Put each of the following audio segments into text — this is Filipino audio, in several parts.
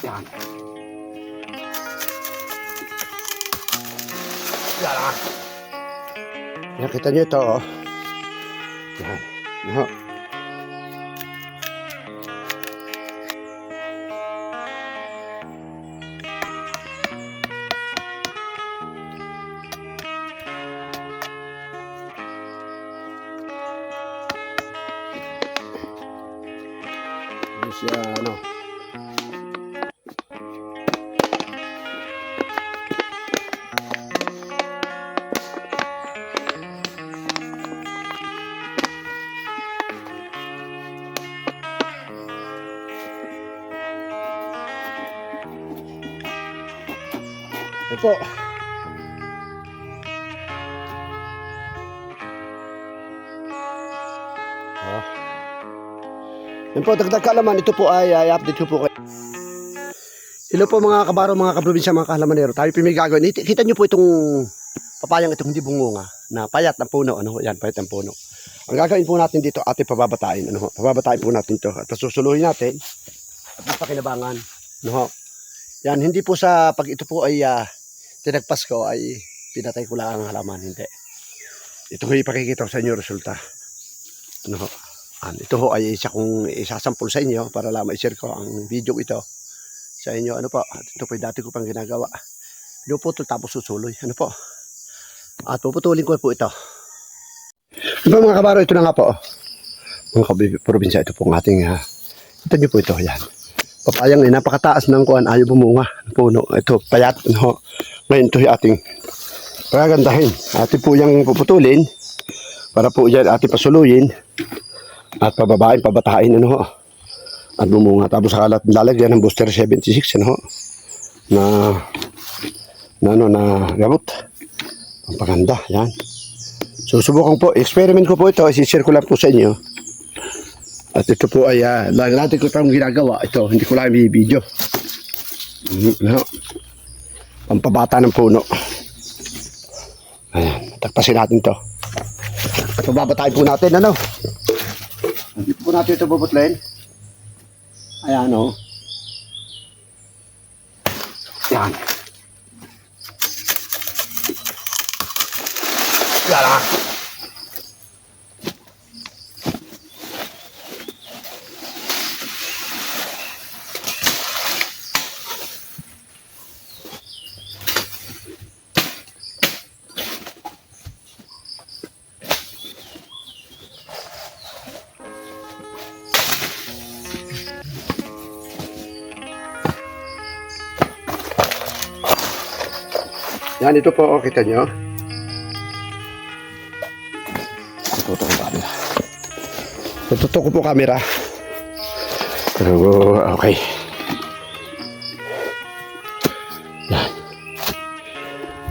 Yan. Yan ah. Nakita nyo ito oh. Yan. No. Siya ano. Ito. Yan po, dagdag kaalaman, ito po ay update ko po kayo. Hello po mga kabaro, mga kaprobinsya, mga kahalamanero. Tayo po may gagawin. Kita nyo po itong papayang itong hindi bungunga na payat ng puno. Ano? Yan, payat ng puno. Ang gagawin po natin dito, ating pababatain. Ano? Pababatain po natin ito. At susuluhin natin. At magpakinabangan. Ano? Yan, hindi po sa pag ito po ay tinagpas ko ay pinatay ko lang ang halaman. Hindi. Ito ko ipakikita ko sa inyo resulta. Ano? Ito ho ay isa kong isasampol sa inyo para lang ma-share ko ang video ito sa inyo. Ano po? At ito po ay dati ko pang ginagawa. Pinuputol tapos susuloy. Ano po? At puputulin ko po ito. Ito mga kabaro, ito na nga po. Mga probinsya, ito po ang ating ito nyo po ito. Yan. Papayang ay napakataas ng kuwan. Ayaw bumunga. Puno. Ito payat. Ano? Ngayon ito yung ating pagagandahin. Ating po yung puputulin para po yan ating pasuluyin. At pababain, pabatain, ano ho. At bumunga. Tapos sakalat, lalagyan ng booster 76, ano ho. Na gamot. Ang paganda, yan. Susubukan po, experiment ko po ito, isi-share ko lang po sa inyo. At ito po ay, natin ko itong ginagawa. Ito, hindi ko lang i-video. Ano. Pampabata ng puno. Ayan, takpasin natin to. At pababatain po natin, ano. Hindi po natin ito bubutlin. Ayan o. Yan. Yan ah. Yan, ito po, kita nyo. Tututok ko camera. Tututok ko po camera. Okay. Yan.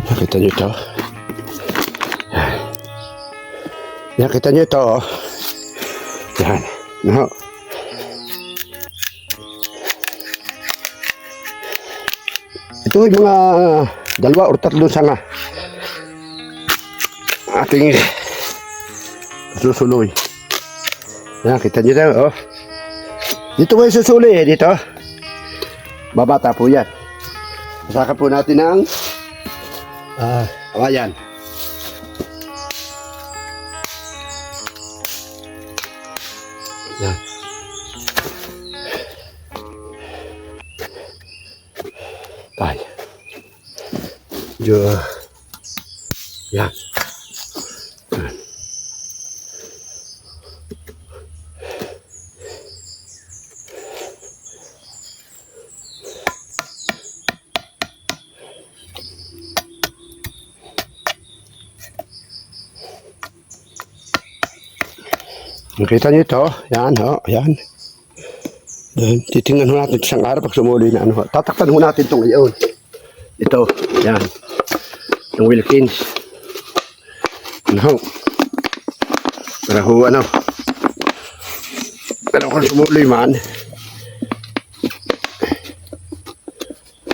Nakita nyo ito. Yan. Nakita nyo ito. Yan. No. Ito yung mga dalawa o tatlo sanga ating susuloy. Yan, kita nyo tayo, oh. Dito po yung susuloy, dito. Babata po yan. Masaka po natin ng kawayan. Yan. Tayo. Yan. Nakita niyo ito? Yan, oh, yan. Titingnan natin isang araw pag sumuloy na ano. Tatakpan natin ito ngayon. Ito, yan. Yung Wilkins. Ano? Pero ano? Pero kung sumuloy man,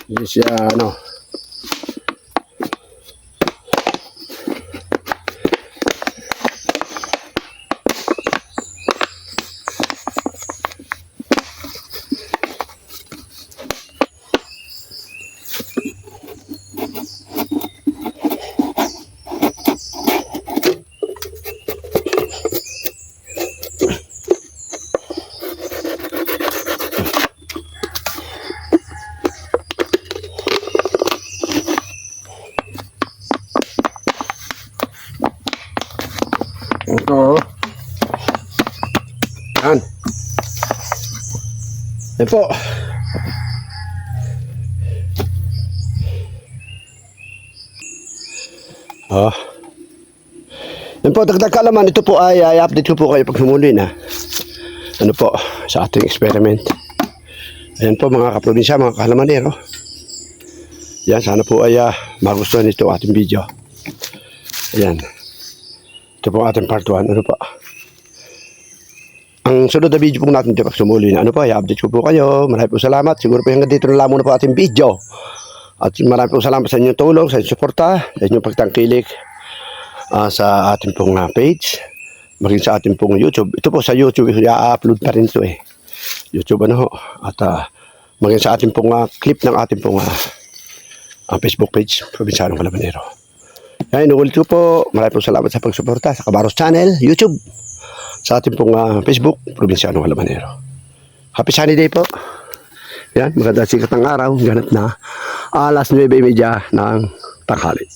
hindi siya ano. Yan po. Oh. Yan po, dagdag kaalaman, ito po ay update ko po kayo pag humuli na. Ano po, sa ating experiment. Ayan po mga kaprobinsya, mga kahalamanero. Yan, sana po ay magustuhan ito ating video. Ayan. Ito po ating part 1. Ano po? Ang sunod na video po natin ito pag sumuli na. Ano po, i-update ko po kayo. Maraming po salamat. Siguro po hanggang dito na lang muna po ating video. At maraming po salamat sa inyong tulong, sa inyong suporta, sa inyong pagtangkilik sa ating pong page, maging sa ating pong YouTube. Ito po sa YouTube, i-upload pa rin ito eh. YouTube ano ho. At maging sa ating pong clip ng ating pong Facebook page, Probinsyano Calamanero. Yan, inuulit ko po. Maraming po salamat sa pagsuporta sa Kabaros Channel, YouTube, sa ating pong Facebook, Probinsyano Calamanero. Happy sunny day po. Yan, maganda sikat ng araw. Ganap na alas 9:30 ng tanghali.